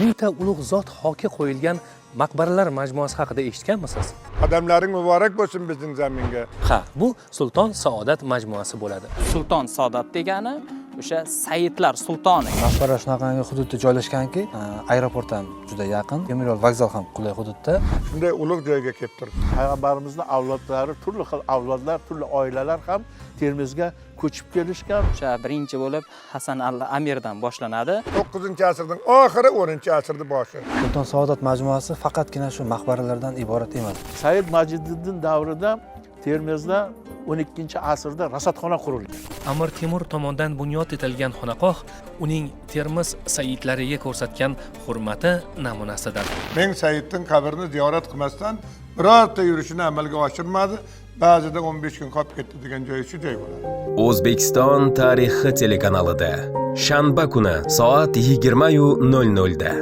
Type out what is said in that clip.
mingta ulug' zot hoki qo'yilgan maqbaralar majmuasi haqida eshitganmisiz? Qadamlaring muborak bo'lsin bizning zaminga. Ha, bu Sulton Saodat majmuasi bo'ladi. Sulton Saodat degani o'sha Saidlar sultoni. Maqbara shunaqangi hududda joylashganki, aeroport ham juda yaqin, temir yo'l vokzal ham qulay hududda. Shunday ulug' joyga kelib turibdi. Payg'ambarimizning avlodlari, turli xil avlodlar, turli oilalar ham Termizga ko'chib kelishgan. O'sha birinchi bo'lib Hasan al-Amirdan boshlanadi. 9-asrning oxiri, 10-asrning boshi. Sulton Saodat majmuasi faqatgina shu maqbaralardan iborat emas. Said Majididdin davrida Termizda 12-asrda rasadxona qurilgan. Amir Temur tomonidan bunyod etilgan xonaqoh uning Termiz saidlariga ko'rsatgan hurmati namunasidir. Men Saidning qabrini ziyorat qilmasdan birorta yurishini amalga oshirmadi. Ba'zida 15 kun qolib ketdi degan joyi shu joy bo'ladi. O'zbekiston tarixi telekanalida shanba kuni soat 20:00 da